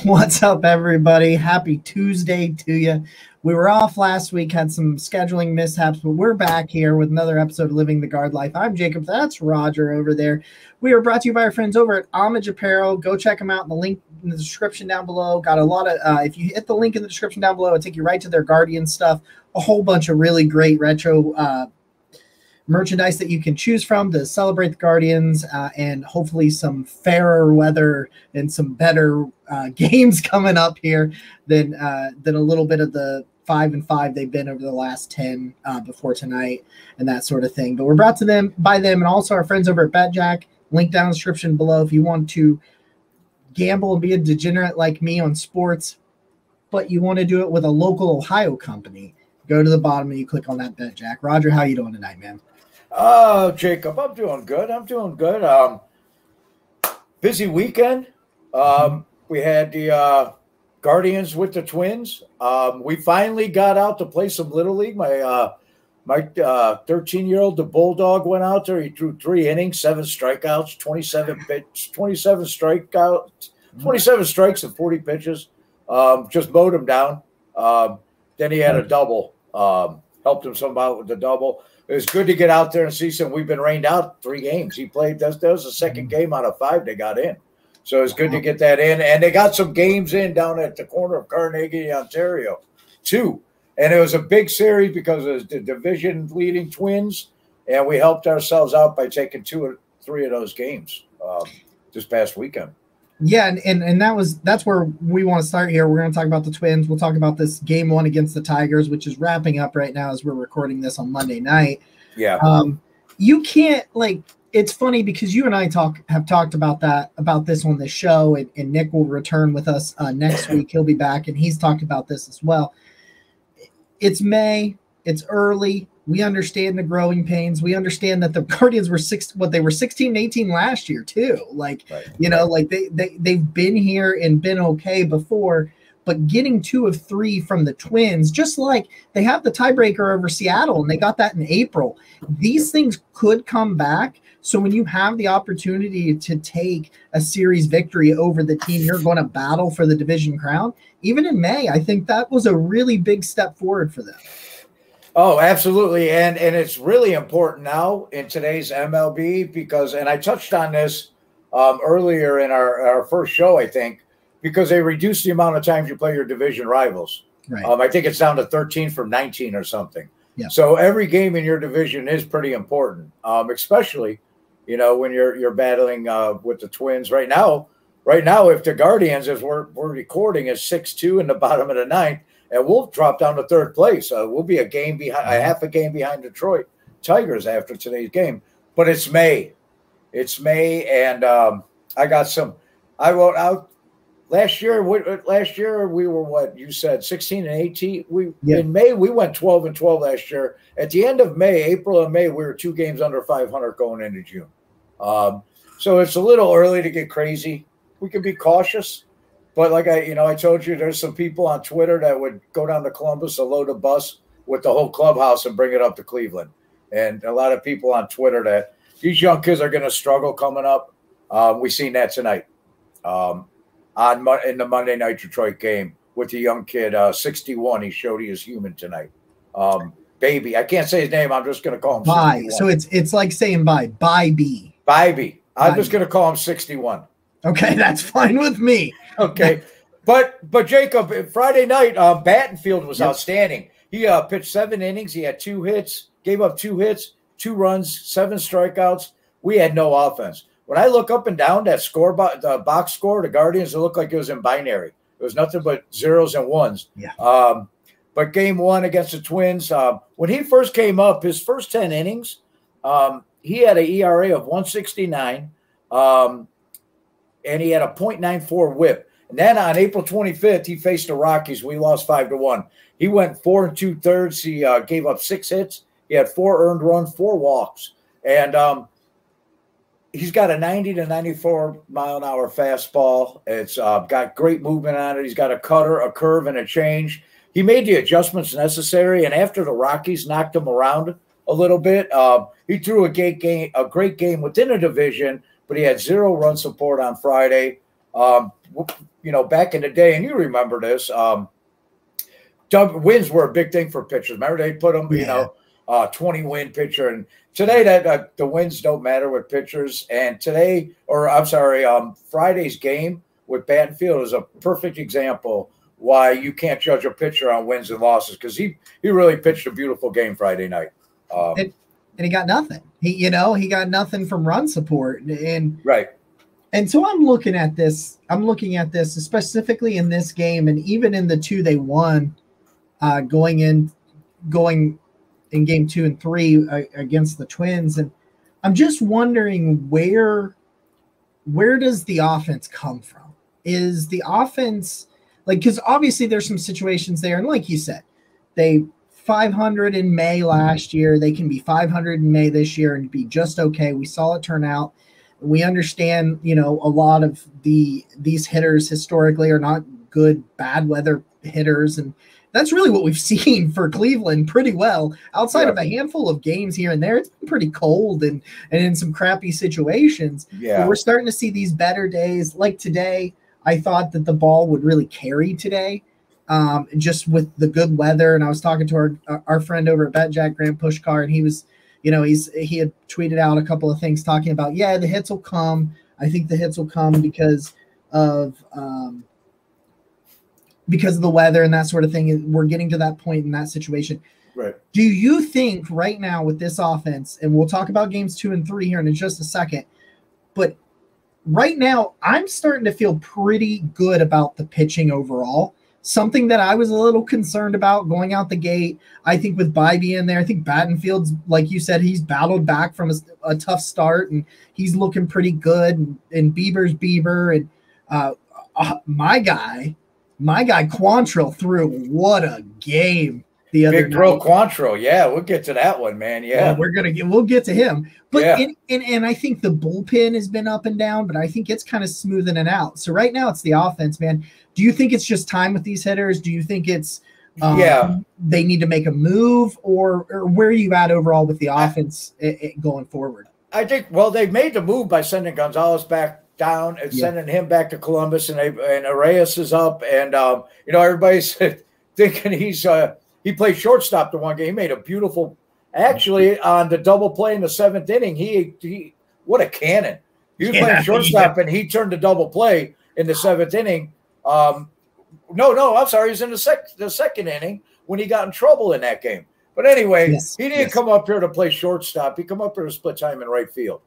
What's up, everybody? Happy Tuesday to you. We were off last week, had some scheduling mishaps, but we're back here with another episode of Living the Guard Life. I'm Jacob. That's Roger over there. We are brought to you by our friends over at Homage Apparel. Go check them out in the link in the description down below. Got a lot of, if you hit the link in the description down below, it'll take you right to their Guardian stuff. A whole bunch of really great retro merchandise that you can choose from to celebrate the Guardians, and hopefully some fairer weather and some better games coming up here than a little bit of the 5-5 they've been over the last 10 before tonight and that sort of thing. But we're brought to them by them and also our friends over at BetJack. Link down in the description below if you want to gamble and be a degenerate like me on sports, but you want to do it with a local Ohio company. Go to the bottom and you click on that BetJack. Roger, how you doing tonight, man? Jacob, I'm doing good. Busy weekend. We had the Guardians with the Twins. We finally got out to play some Little League. My 13-year-old, the Bulldog, went out there. He threw 3 innings, 7 strikeouts, 27 strikes and 40 pitches. Just mowed him down. Then he had a double. Helped him somehow with the double. It was good to get out there and see some. We've been rained out 3 games. He played. That was the second game out of 5 they got in. So it's good to get that in. And they got some games in down at the corner of Carnegie, Ontario, too. And it was a big series because it was the division-leading Twins, and we helped ourselves out by taking 2 or 3 of those games this past weekend. Yeah, and that's where we want to start here. We're going to talk about the Twins. We'll talk about this game 1 against the Tigers, which is wrapping up right now as we're recording this on Monday night. Yeah. You can't, like, it's funny because you and I have talked about this on this show, and Nick will return with us next week. He'll be back, and he's talked about this as well. It's May. It's early. We understand the growing pains. We understand that the Guardians were 16-18 last year too. Like, right. You know, like they've been here and been okay before, but getting 2 of 3 from the Twins, just like they have the tiebreaker over Seattle and they got that in April. These things could come back. So when you have the opportunity to take a series victory over the team you're going to battle for the division crown, even in May, I think that was a really big step forward for them. Oh, absolutely. And it's really important now in today's MLB because, and I touched on this earlier in our first show, I think, because they reduced the amount of times you play your division rivals. Right. I think it's down to 13 from 19 or something. Yeah. So every game in your division is pretty important, especially, you know, when you're battling with the Twins right now. Right now, if the Guardians, as we're recording, is 6-2 in the bottom of the 9th, and we'll drop down to 3rd place. We'll be a half a game behind Detroit Tigers after today's game. But it's May. It's May, and I got some. I wrote out last year. Last year we were what you said, 16-18. In May we went 12-12 last year. At the end of May, April and May, we were 2 games under 500 going into June. So it's a little early to get crazy. We can be cautious. But like I told you, there's some people on Twitter that would go down to Columbus and load a bus with the whole clubhouse and bring it up to Cleveland. And a lot of people on Twitter that these young kids are going to struggle coming up. We seen that tonight in the Monday night Detroit game with the young kid, 61. He showed he is human tonight. Baby, I can't say his name. I'm just going to call him Bye. 61. So it's like saying bye. Bye-B. Bye-B. I'm just going to call him 61. Okay, that's fine with me. Okay, but Jacob, Friday night, Battenfield was outstanding. He pitched 7 innings. He had 2 hits, gave up 2 hits, 2 runs, 7 strikeouts. We had no offense. When I look up and down that score, the box score, the Guardians, it looked like it was in binary. It was nothing but 0s and 1s. Yeah. But game 1 against the Twins, when he first came up, his first 10 innings, he had an ERA of 1.69. And he had a .94 whip. And then on April 25th, he faced the Rockies. We lost 5-1. He went 4 2/3. He gave up 6 hits. He had 4 earned runs, 4 walks. And he's got a 90 to 94 mile an hour fastball. It's got great movement on it. He's got a cutter, a curve, and a change. He made the adjustments necessary. And after the Rockies knocked him around a little bit, he threw a great game within a division, but he had 0 run support on Friday. Back in the day, and you remember this, wins were a big thing for pitchers. Remember they put them, 20-win pitcher. And today that the wins don't matter with pitchers. And Friday's game with Battenfield is a perfect example why you can't judge a pitcher on wins and losses, because he really pitched a beautiful game Friday night. And he got nothing. He got nothing from run support. And right. And so I'm looking at this specifically in this game, and even in the two they won, going in game 2 and 3 against the Twins. And I'm just wondering where does the offense come from? Is the offense because obviously there's some situations there, and like you said, they 500 in May last year. They can be 500 in May this year and be just okay. We saw it turn out. We understand, a lot of these hitters historically are not good, bad weather hitters. And that's really what we've seen for Cleveland pretty well. Outside of a handful of games here and there, it's been pretty cold and in some crappy situations. Yeah. But we're starting to see these better days. Like today, I thought that the ball would really carry today, just with the good weather. And I was talking to our friend over at BetJack, Grant Pushkar, and he was – he had tweeted out a couple of things talking about, the hits will come. I think the hits will come because of the weather and that sort of thing. We're getting to that point in that situation. Right. Do you think right now with this offense, and we'll talk about games 2 and 3 here in just a second, but right now I'm starting to feel pretty good about the pitching overall. Something that I was a little concerned about going out the gate. I think with Bibee in there, I think Battenfield's, like you said, he's battled back from a tough start, and he's looking pretty good. And Bieber's Bieber, and my guy Quantrill threw what a game the other Big Bro Quantrill. Yeah, we'll get to that one, man. Yeah, we'll get to him. But and I think the bullpen has been up and down, but I think it's kind of smoothing it out. So right now it's the offense, man. Do you think it's just time with these hitters? Do you think it's they need to make a move, or where are you at overall with the offense going forward? I think, they made the move by sending Gonzalez back down and sending him back to Columbus, and Arias is up, and everybody's thinking he played shortstop the one game. He made a beautiful, actually on the double play in the 7th inning. He what a cannon! He was playing shortstop and he turned the double play in the 7th inning. No, I'm sorry. He's in the second inning when he got in trouble in that game. But anyway, he didn't come up here to play shortstop. He come up here to split time in right field.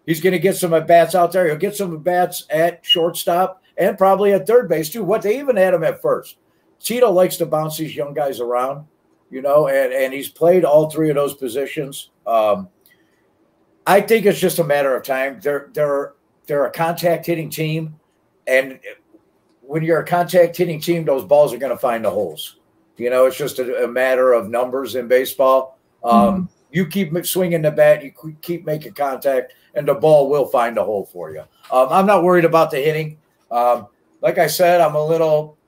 He's going to get some at-bats out there. He'll get some at-bats at shortstop and probably at third base too. They even had him at first. Tito likes to bounce these young guys around, and he's played all 3 of those positions. I think it's just a matter of time. They're a contact hitting team, and when you're a contact hitting team, those balls are going to find the holes. It's just a matter of numbers in baseball. You keep swinging the bat, you keep making contact, and the ball will find a hole for you. I'm not worried about the hitting. Like I said, I'm a little,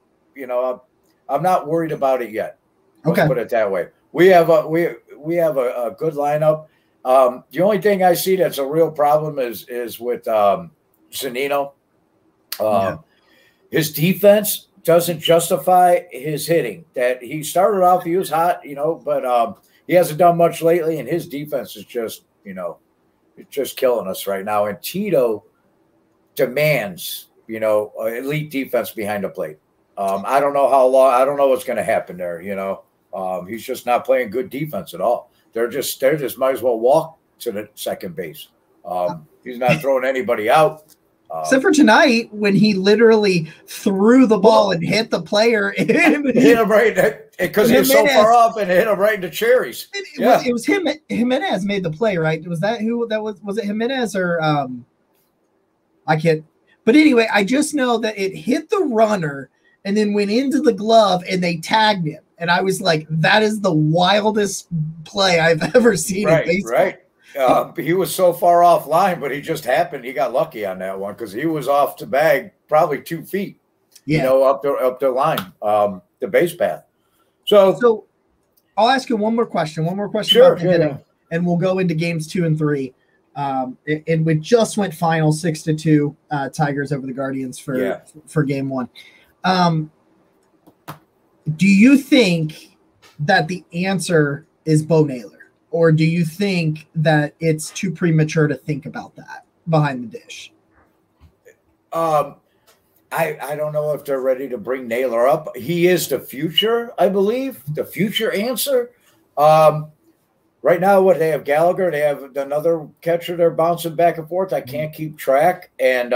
I'm not worried about it yet. Let's put it that way. We have a good lineup. The only thing I see that's a real problem is with Zunino. His defense doesn't justify his hitting. That he started off, he was hot, but he hasn't done much lately, and his defense is just, it's just killing us right now. And Tito demands, elite defense behind the plate. I don't know how long. I don't know what's going to happen there. He's just not playing good defense at all. They're just might as well walk to the second base. He's not throwing anybody out. Except for tonight, when he literally threw the ball and hit the player. Hit him right because he was so far off, and hit him right in the cherries. It was him. Jimenez made the play, right? Was that who that was? Was it Jimenez or I can't. But anyway, I just know that it hit the runner and then went into the glove, and they tagged him. And I was like, that is the wildest play I've ever seen in baseball. Right. He was so far offline, but he just happened. He got lucky on that one because he was off the bag probably 2 feet, up the line, the base path. So I'll ask you one more question. Sure. And we'll go into games 2 and 3. And we just went final 6-2 Tigers over the Guardians for game one. Do you think that the answer is Bo Naylor, or do you think that it's too premature to think about that behind the dish? I don't know if they're ready to bring Naylor up. He is the future, I believe, the future answer. Right now, what they have Gallagher, they have another catcher they're bouncing back and forth. I can't keep track. And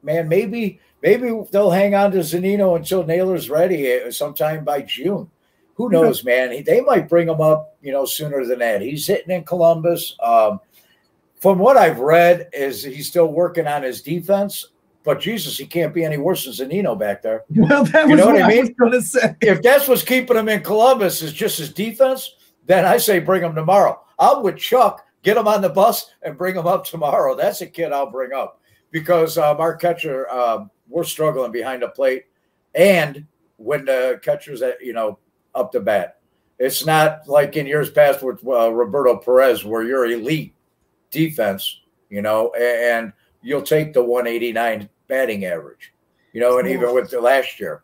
maybe they'll hang on to Zunino until Naylor's ready sometime by June. Who knows, man? They might bring him up, sooner than that. He's hitting in Columbus. From what I've read, is he's still working on his defense. But Jesus, he can't be any worse than Zunino back there. Well, that was what I mean? was going to say. If that's what's keeping him in Columbus is just his defense, then I say bring him tomorrow. I'm with Chuck. Get him on the bus and bring him up tomorrow. That's a kid I'll bring up because our catcher, we're struggling behind the plate, and when the catcher's up to bat, it's not like in years past with Roberto Perez where you're elite defense, and you'll take the 189 batting average, and even with the last year.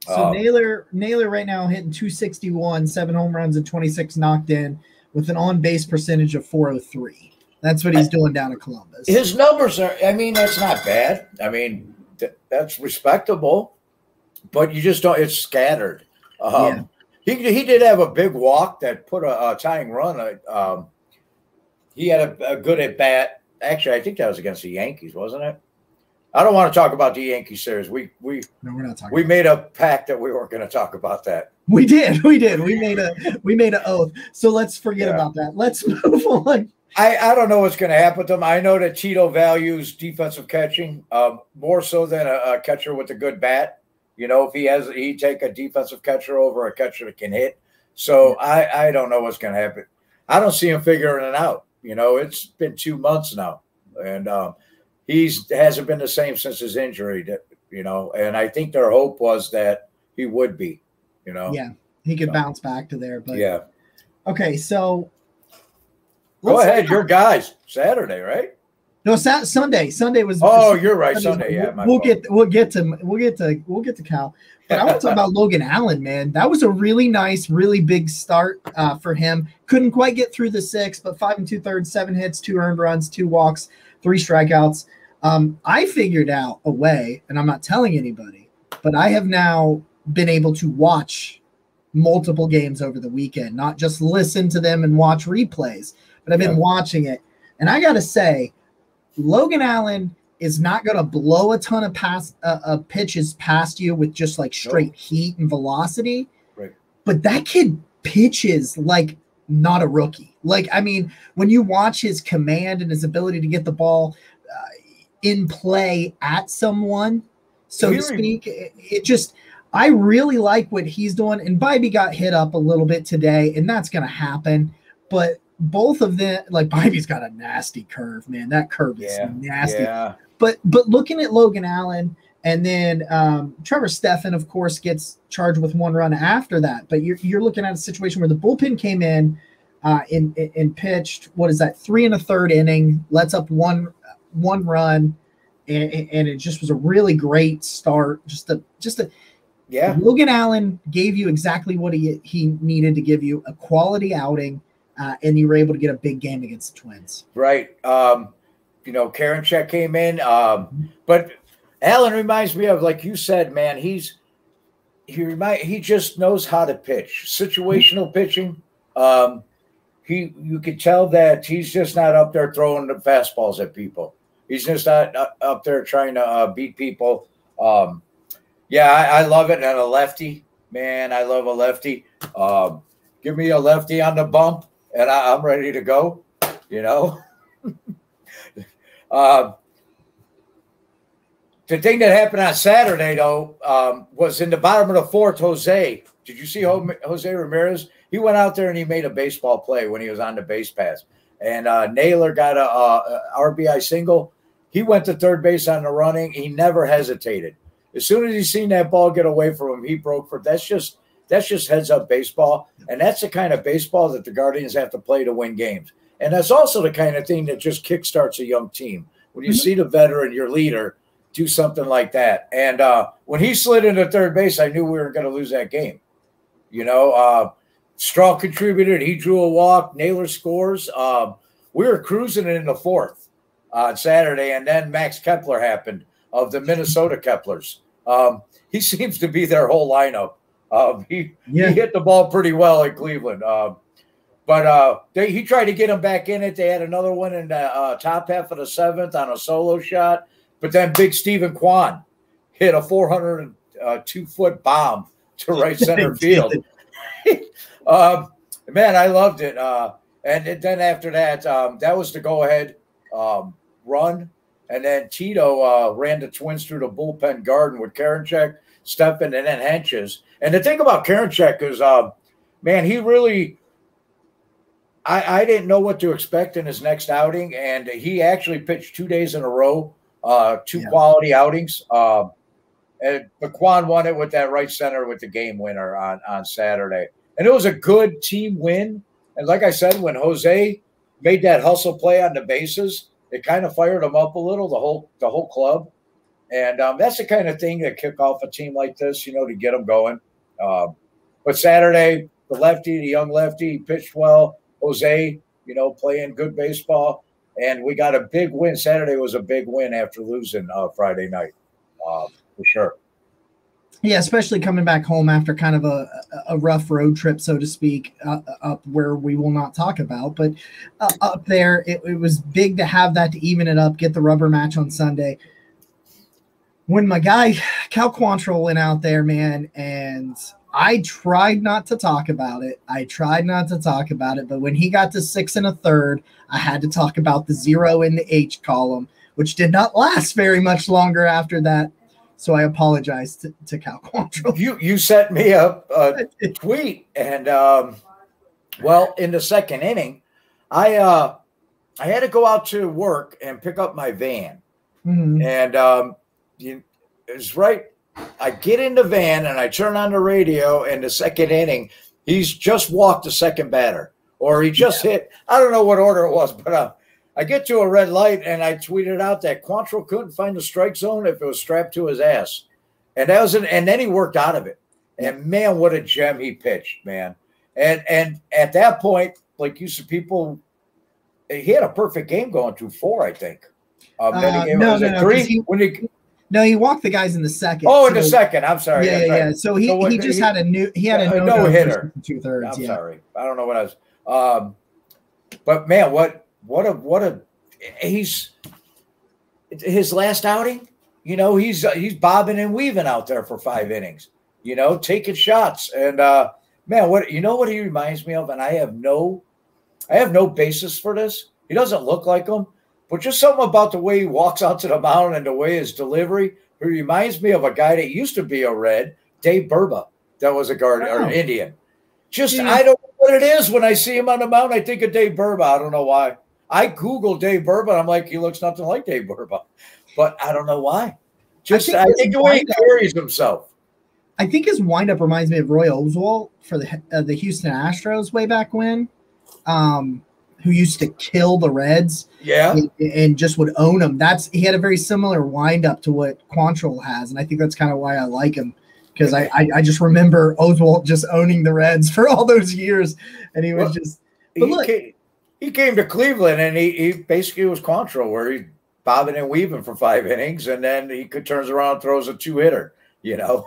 So Naylor right now hitting 261, 7 home runs and 26 knocked in with an on-base percentage of 403. That's what he's doing down at Columbus. His numbers are, that's not bad. That's respectable, but you just don't, it's scattered. He did have a big walk that put a tying run. He had a good at bat. Actually, I think that was against the Yankees, wasn't it? I don't want to talk about the Yankee series. No, we're not talking. We made a pact that we weren't going to talk about that. We did. We made an oath. So let's forget about that. Let's move on. I don't know what's going to happen with them. I know that Tito values defensive catching more so than a catcher with a good bat. If he take a defensive catcher over a catcher that can hit. So I don't know what's going to happen. I don't see him figuring it out. It's been 2 months now, and hasn't been the same since his injury. And I think their hope was that he would be. Yeah, he could bounce back to there. But yeah. Okay, so go ahead, your guys. Saturday, right? No, Sunday. Sunday was. Oh, you're right. Sunday. Yeah, we'll get to Cal. But I want to talk about Logan Allen, man. That was a really nice, really big start for him. Couldn't quite get through the 6, but 5 2/3, 7 hits, 2 earned runs, 2 walks, 3 strikeouts. I figured out a way, and I'm not telling anybody, but I have now been able to watch multiple games over the weekend, not just listen to them and watch replays, but I've been watching it. And I got to say, Logan Allen is not going to blow a ton of pitches past you with just like straight heat and velocity. Right. But that kid pitches like not a rookie. When you watch his command and his ability to get the ball in play at someone, so to speak, I really like what he's doing. And Bibee got hit up a little bit today, and that's going to happen. But both of them, Bibee's got a nasty curve, man. That curve is nasty. Yeah. But looking at Logan Allen, and then Trevor Stephan, of course, gets charged with 1 run after that. But you're looking at a situation where the bullpen came in and pitched, 3 1/3 inning, lets up one run, and it just was a really great start. Logan Allen gave you exactly what he needed to give you, a quality outing, and you were able to get a big game against the Twins. Right. Karinchak came in, but Allen reminds me of, like you said, man, he just knows how to pitch, situational pitching. You could tell that he's just not up there throwing the fastballs at people. He's just not up there trying to beat people. I love it. And a lefty, man, I love a lefty. Give me a lefty on the bump, and I'm ready to go. The thing that happened on Saturday, though, was in the bottom of the 4th, Jose. Did you see Jose Ramirez? He went out there and he made a baseball play when he was on the base pass. And Naylor got a RBI single. He went to third base on the running. He never hesitated. As soon as he seen that ball get away from him, he broke for. That's just heads-up baseball. And that's the kind of baseball that the Guardians have to play to win games. And that's also the kind of thing that just kickstarts a young team. When you see the veteran, your leader, do something like that. And when he slid into third base, I knew we were going to lose that game. You know, Straw contributed. He drew a walk. Naylor scores. We were cruising in the fourth on Saturday, and then Max Kepler happened of the Minnesota Keplers. He seems to be their whole lineup. He hit the ball pretty well in Cleveland. But he tried to get him back in it. They had another one in the top half of the seventh on a solo shot. But then big Stephen Kwan hit a 402-foot bomb to right center field. Man, I loved it. And then after that, that was the go-ahead run. And then Tito ran the Twins through the bullpen garden with Karinchak, Steffen, and then Hentges. And the thing about Karinchak is, man, he really – I didn't know what to expect in his next outing, and he actually pitched 2 days in a row, two quality outings. And Kwan won it with that right center with the game winner on Saturday. And it was a good team win. And like I said, when Jose made that hustle play on the bases, it kind of fired him up a little, the whole club. And that's the kind of thing that kick off a team like this, you know, to get them going. But Saturday, the young lefty, pitched well. Jose, you know, playing good baseball. And we got a big win. Saturday was a big win after losing Friday night, for sure. Yeah, especially coming back home after kind of a rough road trip, so to speak, up where we will not talk about. But up there, it was big to have that to even it up, get the rubber match on Sunday. When my guy, Cal Quantrill, went out there, man, and I tried not to talk about it. But when he got to 6 1/3, I had to talk about the 0 in the H column, which did not last very much longer after that. So I apologize to Cal Quantrill. You sent me a tweet, and well, in the second inning, I had to go out to work and pick up my van, and it's right. I get in the van and I turn on the radio. In the second inning, he's just walked the second batter, or he just hit. I don't know what order it was, but I get to a red light and I tweeted out that Quantrill couldn't find the strike zone if it was strapped to his ass, and that was and then he worked out of it. And man, what a gem he pitched, man! And at that point, like you said, people, he had a perfect game going through 4, I think. No, he walked the guys in the second. Oh, in the second. I'm sorry. Yeah. So he had a no hitter. 2/3. I'm sorry. I don't know what I was. But man, what a he's his last outing. You know, he's bobbing and weaving out there for 5 innings. You know, taking shots. And man, what he reminds me of, and I have no basis for this. He doesn't look like him. But just something about the way he walks out to the mound and the way his delivery, he reminds me of a guy that used to be a Red, Dave Burba, that was a guard or an Indian. I don't know what it is when I see him on the mound. I think of Dave Burba. I don't know why. I Googled Dave Burba. I'm like, he looks nothing like Dave Burba, but I don't know why. I think the way he carries himself. I think his windup reminds me of Roy Oswalt for the Houston Astros way back when. Who used to kill the Reds, and just would own them. He had a very similar windup to what Quantrill has, and I think that's kind of why I like him, because I just remember Oswalt just owning the Reds for all those years, and he was just. He came to Cleveland, and he basically was Quantrill, where he's bobbing and weaving for 5 innings, and then he turns around and throws a 2-hitter. You know,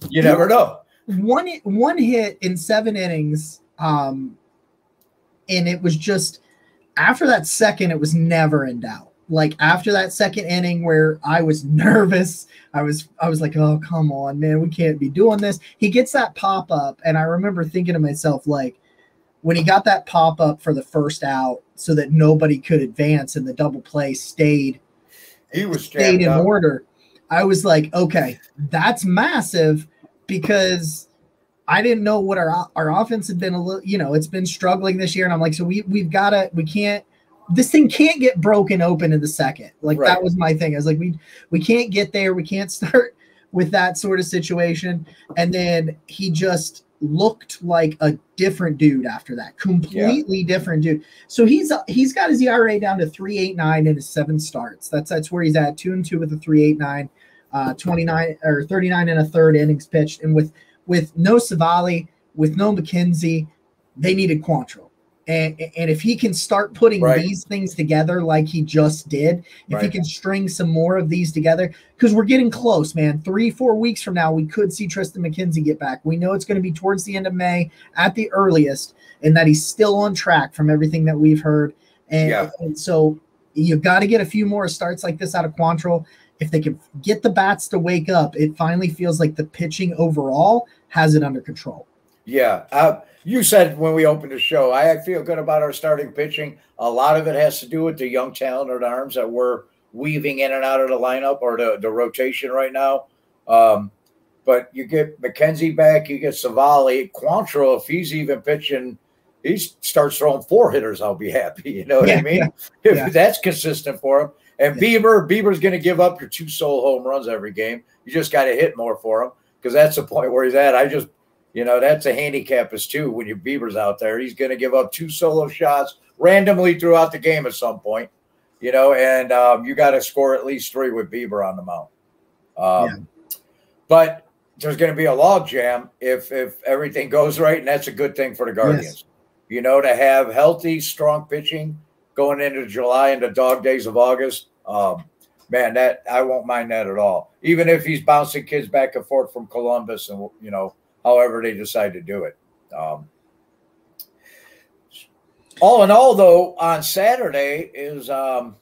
you never know. One hit in 7 innings. And it was just after that second, it was never in doubt. Like after that second inning where I was nervous, I was like, oh, come on, man, we can't be doing this. He gets that pop up. And I remember thinking to myself, like, when he got that pop up for the first out so that nobody could advance and the double play stayed in order, I was like, okay, that's massive, because I didn't know what our offense had been it's been struggling this year. And I'm like, so this thing can't get broken open in the second. Like That was my thing. I was like, we can't get there. We can't start with that sort of situation. And then he just looked like a different dude after that, completely different dude. So he's got his ERA down to 3.89 in his 7 starts. That's where he's at, 2-2 with a 3.89, 29 or 39 and a third innings pitched, and with no Savali, with no McKenzie, they needed Quantrill. And if he can start putting these things together like he just did, if he can string some more of these together, because we're getting close, man. 3-4 weeks from now, we could see Tristan McKenzie get back. We know it's going to be towards the end of May at the earliest, and that he's still on track from everything that we've heard. And so you've got to get a few more starts like this out of Quantrill. If they can get the bats to wake up, it finally feels like the pitching overall has it under control. Yeah. You said when we opened the show, I feel good about our starting pitching. A lot of it has to do with the young talented arms that we're weaving in and out of the lineup or the rotation right now. But you get McKenzie back, you get Savali, Quantrill, if he's even pitching, he starts throwing 4 hitters, I'll be happy. You know what I mean? If that's consistent for him. And Bieber's going to give up your 2 solo home runs every game. You just got to hit more for him, because that's the point where he's at. That's a handicap is too. When your Bieber's out there, he's going to give up 2 solo shots randomly throughout the game at some point, and you got to score at least 3 with Bieber on the mound. But there's going to be a log jam if everything goes right, and that's a good thing for the Guardians. Yes. To have healthy, strong pitching going into July and the dog days of August. Man, that I won't mind that at all. Even if he's bouncing kids back and forth from Columbus and however they decide to do it. All in all, though, on Saturday is Karinchak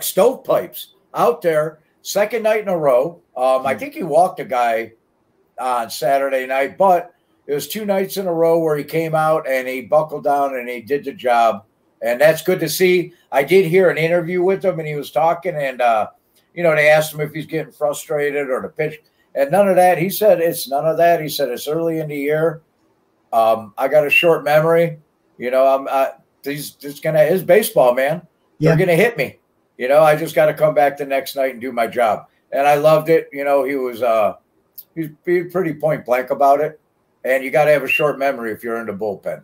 Stovepipes out there, second night in a row. I think he walked a guy on Saturday night, but it was 2 nights in a row where he came out and he buckled down and he did the job. And that's good to see. I did hear an interview with him, and he was talking, and they asked him if he's getting frustrated or the pitch. And none of that. He said it's none of that. He said it's early in the year. I got a short memory. He's just his baseball, man. They're gonna hit me. I just got to come back the next night and do my job. And I loved it. He was he's pretty point blank about it. And you got to have a short memory if you're in the bullpen.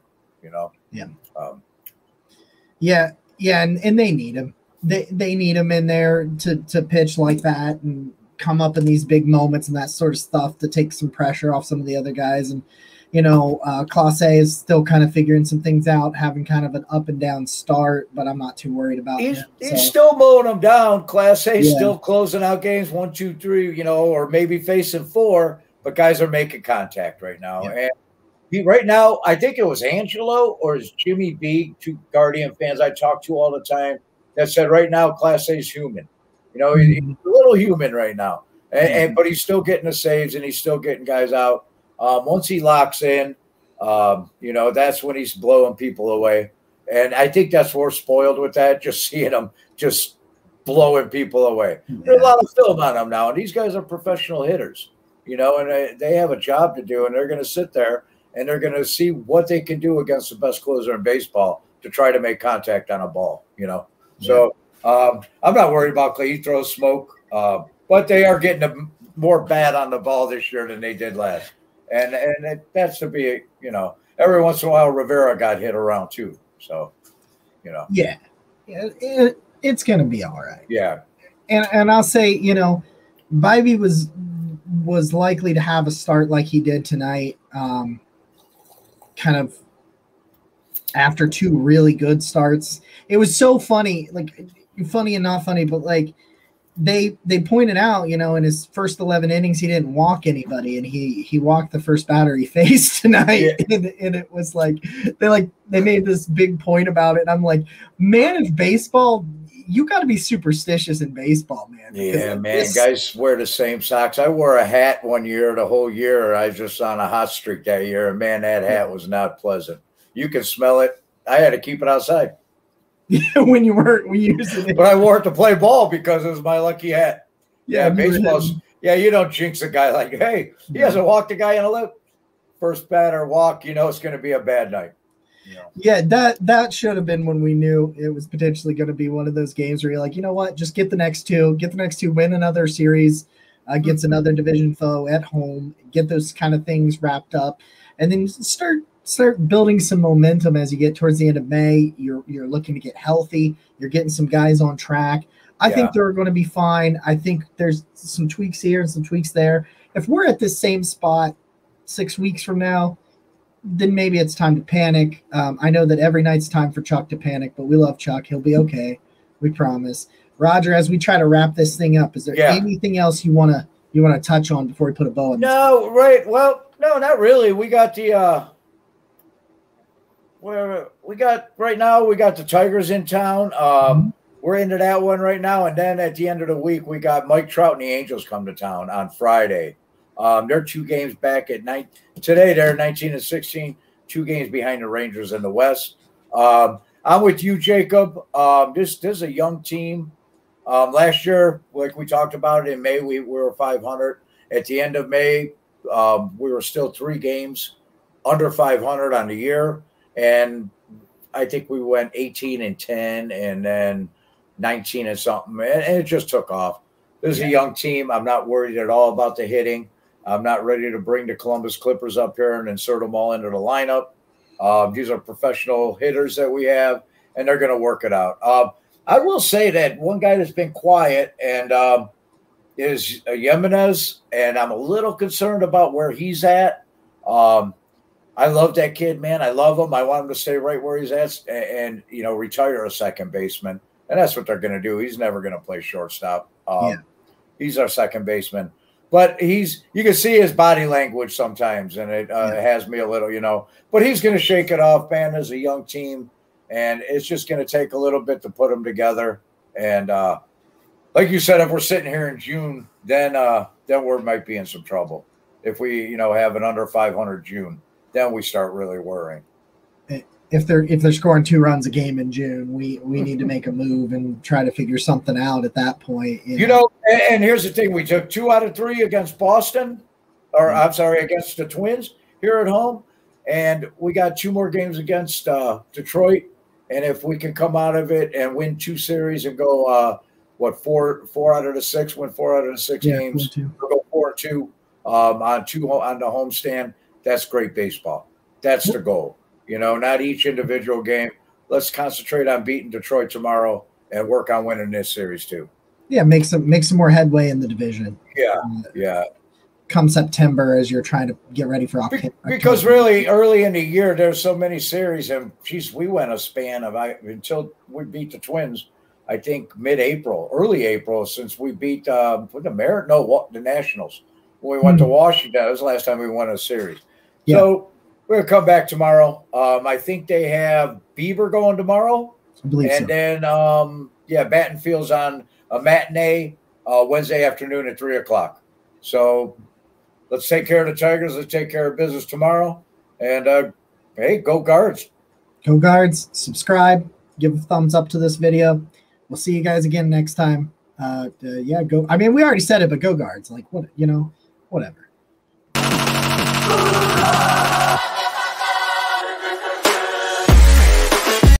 And they need him. They need him in there to pitch like that and come up in these big moments and that sort of stuff to take some pressure off some of the other guys. And, Clase is still kind of figuring some things out, having kind of an up and down start, but I'm not too worried about He's still mowing them down. Clase still closing out games 1, 2, 3, or maybe facing 4, but guys are making contact right now. Yeah. And right now, I think it was Angelo or is Jimmy B, 2 Guardian fans I talk to all the time, that said right now Clase is human. He's a little human right now, but he's still getting the saves and he's still getting guys out. Once he locks in, that's when he's blowing people away. And I think that's we're spoiled with that, just seeing him just blowing people away. Yeah. There's a lot of film on him now, and these guys are professional hitters, and they have a job to do, and they're going to sit there and they're going to see what they can do against the best closer in baseball to try to make contact on a ball, So I'm not worried about Clay. He throws smoke, but they are getting more bat on the ball this year than they did last. And that's to be, every once in a while Rivera got hit around too. So, Yeah, it's going to be all right. Yeah. And I'll say, Bibee was likely to have a start like he did tonight, kind of after 2 really good starts. It was so funny, funny and not funny, but they pointed out, in his first 11 innings, he didn't walk anybody, and he walked the first batter he faced tonight. Yeah. And it was they made this big point about it. And I'm like, man, if baseball, you got to be superstitious in baseball, man. Yeah, man. Guys wear the same socks. I wore a hat one year, the whole year. I was just on a hot streak that year, and man, that hat was not pleasant. You can smell it. I had to keep it outside. when you weren't using it. But I wore it to play ball because it was my lucky hat. Yeah, baseball's. Yeah, you don't jinx a guy like, hey, he hasn't walked a guy in a lip. First batter walk, it's going to be a bad night. Yeah, that should have been when we knew it was potentially going to be one of those games where you're like, you know what, just get the next 2, win another series, Gets another division foe at home, get those kind of things wrapped up, and then start building some momentum as you get towards the end of May. You're looking to get healthy. You're getting some guys on track. I think they're going to be fine. I think there's some tweaks here and some tweaks there. If we're at this same spot 6 weeks from now, then maybe it's time to panic. I know that every night's time for Chuck to panic, but we love Chuck. He'll be okay. We promise. Roger, as we try to wrap this thing up, is there anything else you want to touch on before we put a bow on this? No, right. Well, no, not really. We got the right now we got the Tigers in town. We're into that one right now, and then at the end of the week we got Mike Trout and the Angels come to town on Friday. They're 2 games back at night. Today they're 19-16, 2 games behind the Rangers in the West. I'm with you, Jacob. This is a young team. Last year, like we talked about it in May, we were 500. At the end of May, we were still 3 games under 500 on the year, and I think we went 18-10 and then 19 and something, and it just took off. This is a young team. I'm not worried at all about the hitting. I'm not ready to bring the Columbus Clippers up here and insert them all into the lineup. These are professional hitters that we have, and they're going to work it out. I will say that one guy that's been quiet and is Jimenez, and I'm a little concerned about where he's at. I love that kid, man. I love him. I want him to stay right where he's at and retire a second baseman. And that's what they're going to do. He's never going to play shortstop. He's our second baseman. But you can see his body language sometimes, and it has me a little, But he's going to shake it off, man. As a young team, and it's just going to take a little bit to put them together. And like you said, if we're sitting here in June, then we might be in some trouble. If we, have an under 500 June, then we start really worrying. If they're scoring 2 runs a game in June, we need to make a move and try to figure something out at that point. And here's the thing: we took 2 out of 3 against Boston, or I'm sorry, against the Twins here at home, and we got 2 more games against Detroit. And if we can come out of it and win 2 series and go 4 out of the 6, win 4 out of the 6 games, we'll go 4-2 on the homestand. That's great baseball. That's the goal. Not each individual game. Let's concentrate on beating Detroit tomorrow and work on winning this series too. Yeah, make some more headway in the division. Yeah. Come September, as you're trying to get ready for October. Because really early in the year, there's so many series, and we went a span of until we beat the Twins. I think early April, since we beat the Nationals when we went to Washington. That was the last time we won a series. Yeah. So we're gonna come back tomorrow. I think they have Bieber going tomorrow, I believe and then Battenfield's on a matinee Wednesday afternoon at 3:00. So let's take care of the Tigers. Let's take care of business tomorrow. And hey, go Guards! Go Guards! Subscribe. Give a thumbs up to this video. We'll see you guys again next time. Go. I mean, we already said it, but go Guards! Whatever.